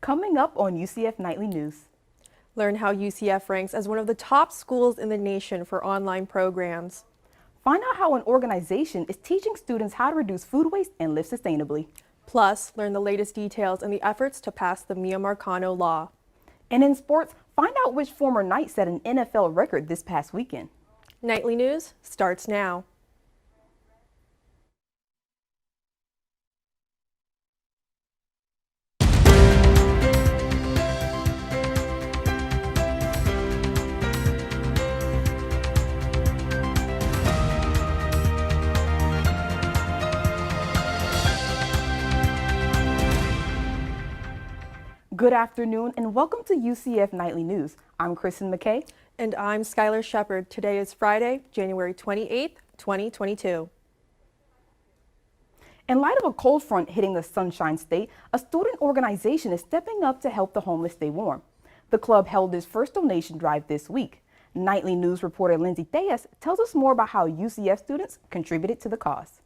coming up on UCF Nightly News. Learn how UCF ranks as one of the top schools in the nation for online programs. Find out how an organization is teaching students how to reduce food waste and live sustainably. Plus, learn the latest details in the efforts to pass the Mia Marcano law. And in sports, find out which former Knight set an NFL record this past weekend. Nightly News starts now. Good afternoon and welcome to UCF Nightly News. I'm Kristen McKay. And I'm Skylar Shepard. Today is Friday, January 28th, 2022. In light of a cold front hitting the Sunshine State, a student organization is stepping up to help the homeless stay warm. The club held its first donation drive this week. Nightly News reporter Lindsay Theus tells us more about how UCF students contributed to the cause.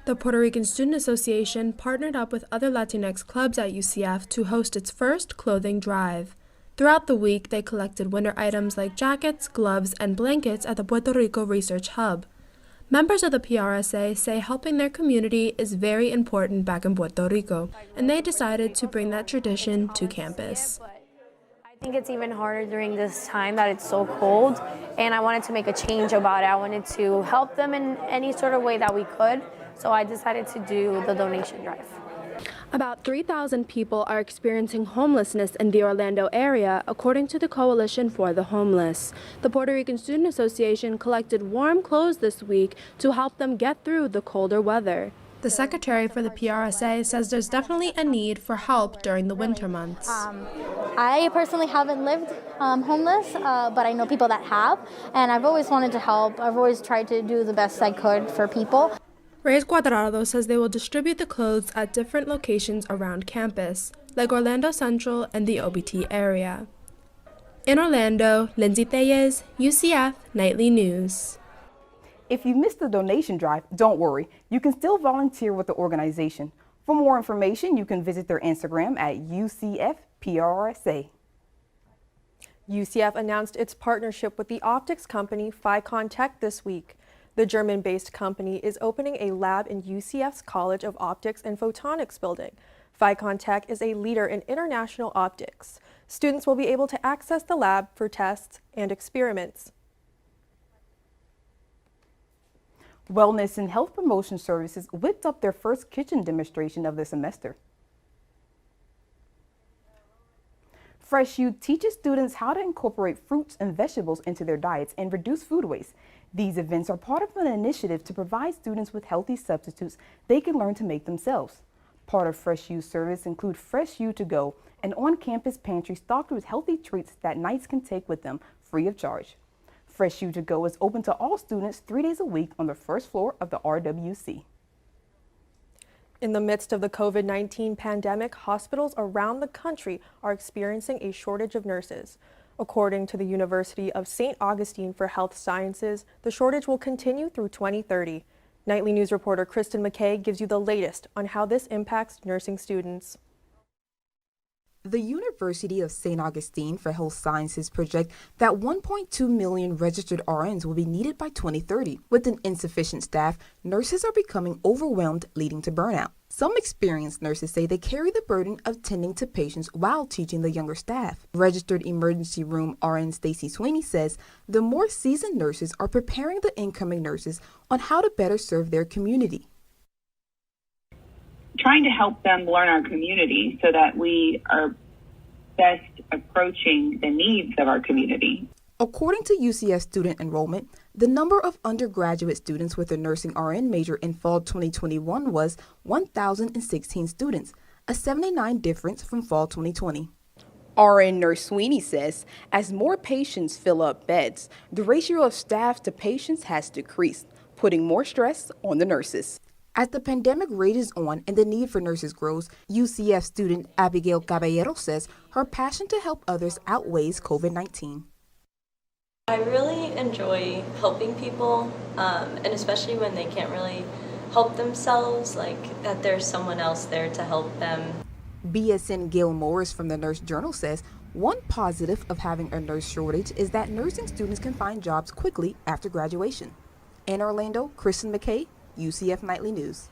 The Puerto Rican Student Association partnered up with other Latinx clubs at UCF to host its first clothing drive. Throughout the week, they collected winter items like jackets, gloves, and blankets at the Puerto Rico Research Hub. Members of the PRSA say helping their community is very important back in Puerto Rico, and they decided to bring that tradition to campus. I think it's even harder during this time that it's so cold, and I wanted to make a change about it. I wanted to help them in any sort of way that we could. So I decided to do the donation drive. About 3,000 people are experiencing homelessness in the Orlando area, according to the Coalition for the Homeless. The Puerto Rican Student Association collected warm clothes this week to help them get through the colder weather. The secretary for the PRSA says there's definitely a need for help during the winter months. I personally haven't lived homeless, but I know people that have, and I've always wanted to help. I've always tried to do the best I could for people. Reyes Cuadrado says they will distribute the clothes at different locations around campus, like Orlando Central and the OBT area. In Orlando, Lindsay Theus, UCF Nightly News. If you missed the donation drive, don't worry. You can still volunteer with the organization. For more information, you can visit their Instagram at UCFPRSA. UCF announced its partnership with the optics company Ficon Tech this week. The German-based company is opening a lab in UCF's College of Optics and Photonics building. Ficon Tech is a leader in international optics. Students will be able to access the lab for tests and experiments. Wellness and Health Promotion Services whipped up their first kitchen demonstration of the semester. Fresh U teaches students how to incorporate fruits and vegetables into their diets and reduce food waste. These events are part of an initiative to provide students with healthy substitutes they can learn to make themselves. Part of Fresh U's service include Fresh U to Go, an on-campus pantry stocked with healthy treats that Knights can take with them free of charge. Fresh U to Go is open to all students 3 days a week on the first floor of the RWC. In the midst of the COVID-19 pandemic, hospitals around the country are experiencing a shortage of nurses. According to the University of St. Augustine for Health Sciences, the shortage will continue through 2030. Nightly News reporter Kristen McKay gives you the latest on how this impacts nursing students. The University of St. Augustine for Health Sciences project that 1.2 million registered RNs will be needed by 2030. With an insufficient staff, nurses are becoming overwhelmed, leading to burnout. Some experienced nurses say they carry the burden of tending to patients while teaching the younger staff. Registered Emergency Room RN Stacy Sweeney says the more seasoned nurses are preparing the incoming nurses on how to better serve their community. Trying to help them learn our community so that we are best approaching the needs of our community. According to UCF student enrollment, the number of undergraduate students with a nursing RN major in fall 2021 was 1,016 students, a 79 difference from fall 2020. RN Nurse Sweeney says as more patients fill up beds, the ratio of staff to patients has decreased, putting more stress on the nurses. As the pandemic rages on and the need for nurses grows, UCF student Abigail Caballero says her passion to help others outweighs COVID-19. I really enjoy helping people, and especially when they can't really help themselves, like that there's someone else there to help them. BSN Gail Morris from the Nurse Journal says one positive of having a nurse shortage is that nursing students can find jobs quickly after graduation. In Orlando, Kristen McKay, UCF Knightly News.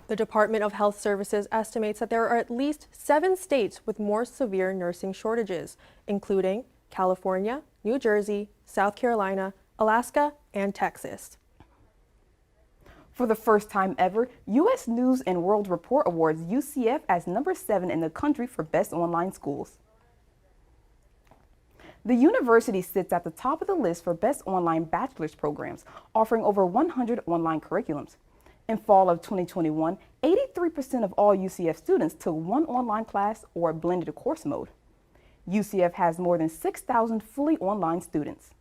The Department of Health Services estimates that there are at least 7 states with more severe nursing shortages, including California, New Jersey, South Carolina, Alaska, and Texas. For the first time ever, U.S. News & World Report awards UCF as number 7 in the country for best online schools. The university sits at the top of the list for best online bachelor's programs, offering over 100 online curriculums. In fall of 2021, 83% of all UCF students took one online class or blended course mode. UCF has more than 6,000 fully online students.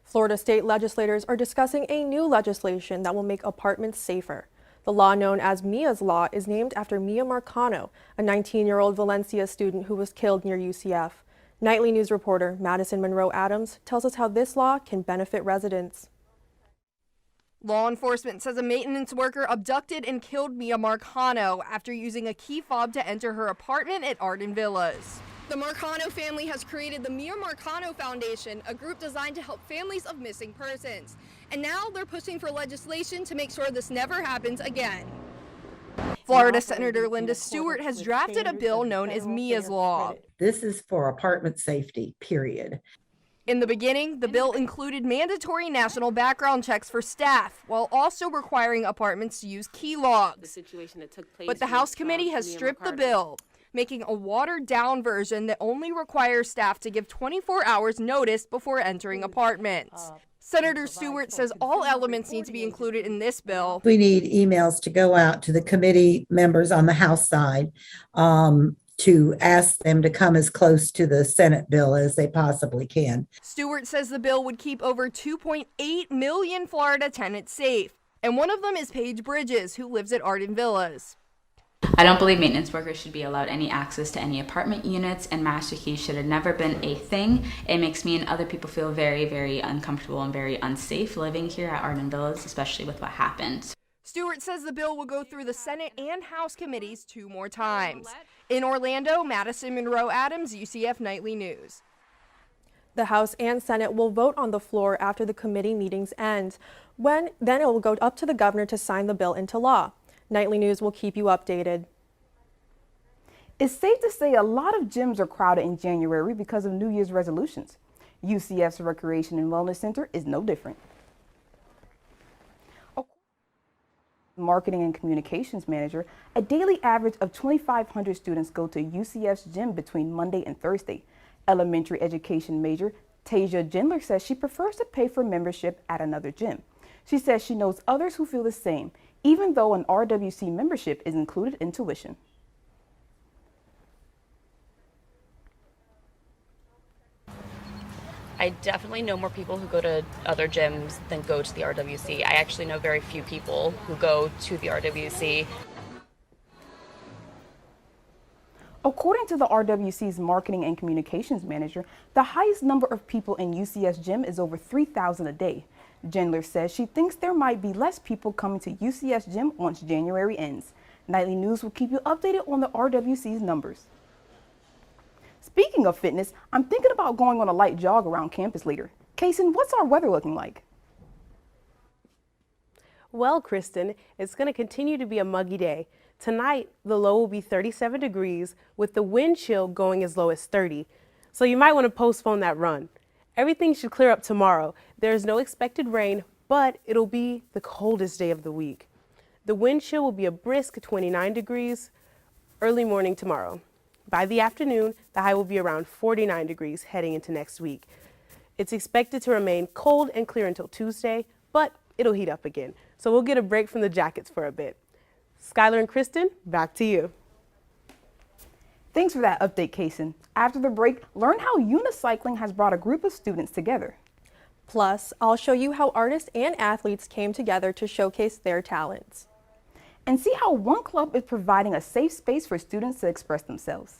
Florida state legislators are discussing a new legislation that will make apartments safer. The law known as Mia's Law is named after Mia Marcano, a 19-year-old Valencia student who was killed near UCF. Nightly News reporter Madison Monroe Adams tells us how this law can benefit residents. Law enforcement says a maintenance worker abducted and killed Mia Marcano after using a key fob to enter her apartment at Arden Villas. The Marcano family has created the Mia Marcano Foundation, a group designed to help families of missing persons. And now they're pushing for legislation to make sure this never happens again. Florida Senator Linda Stewart has drafted a bill known as Mia's Law. This is for apartment safety, period. In the beginning, the bill included mandatory national background checks for staff, while also requiring apartments to use key logs. But the House committee has stripped the bill, making a watered-down version that only requires staff to give 24 hours notice before entering apartments. Senator Stewart says all elements need to be included in this bill. We need emails to go out to the committee members on the House side to ask them to come as close to the Senate bill as they possibly can. Stewart says the bill would keep over 2.8 million Florida tenants safe, and one of them is Paige Bridges, who lives at Arden Villas. I don't believe maintenance workers should be allowed any access to any apartment units, and master keys should have never been a thing. It makes me and other people feel very, very uncomfortable and very unsafe living here at Arden Villas, especially with what happened. Stewart says the bill will go through the Senate and House committees 2 more times. In Orlando, Madison Monroe Adams, UCF Nightly News. The House and Senate will vote on the floor after the committee meetings end. Then it will go up to the governor to sign the bill into law. Nightly News will keep you updated. It's safe to say a lot of gyms are crowded in January because of New Year's resolutions. UCF's Recreation and Wellness Center is no different. Marketing and Communications Manager, a daily average of 2,500 students go to UCF's gym between Monday and Thursday. Elementary education major Tasia Gendler says she prefers to pay for membership at another gym. She says she knows others who feel the same, even though an RWC membership is included in tuition. I definitely know more people who go to other gyms than go to the RWC. I actually know very few people who go to the RWC. According to the RWC's Marketing and Communications Manager, the highest number of people in UCF's gym is over 3,000 a day. Gendler says she thinks there might be less people coming to UCF's gym once January ends. Nightly News will keep you updated on the RWC's numbers. Speaking of fitness, I'm thinking about going on a light jog around campus later. Kaysen, what's our weather looking like? Well, Kristen, it's going to continue to be a muggy day. Tonight, the low will be 37 degrees with the wind chill going as low as 30. So you might want to postpone that run. Everything should clear up tomorrow. There's no expected rain, but it'll be the coldest day of the week. The wind chill will be a brisk 29 degrees early morning tomorrow. By the afternoon, the high will be around 49 degrees heading into next week. It's expected to remain cold and clear until Tuesday, but it'll heat up again. So we'll get a break from the jackets for a bit. Skylar and Kristen, back to you. Thanks for that update, Kaysen. After the break, learn how unicycling has brought a group of students together. Plus, I'll show you how artists and athletes came together to showcase their talents. And see how one club is providing a safe space for students to express themselves.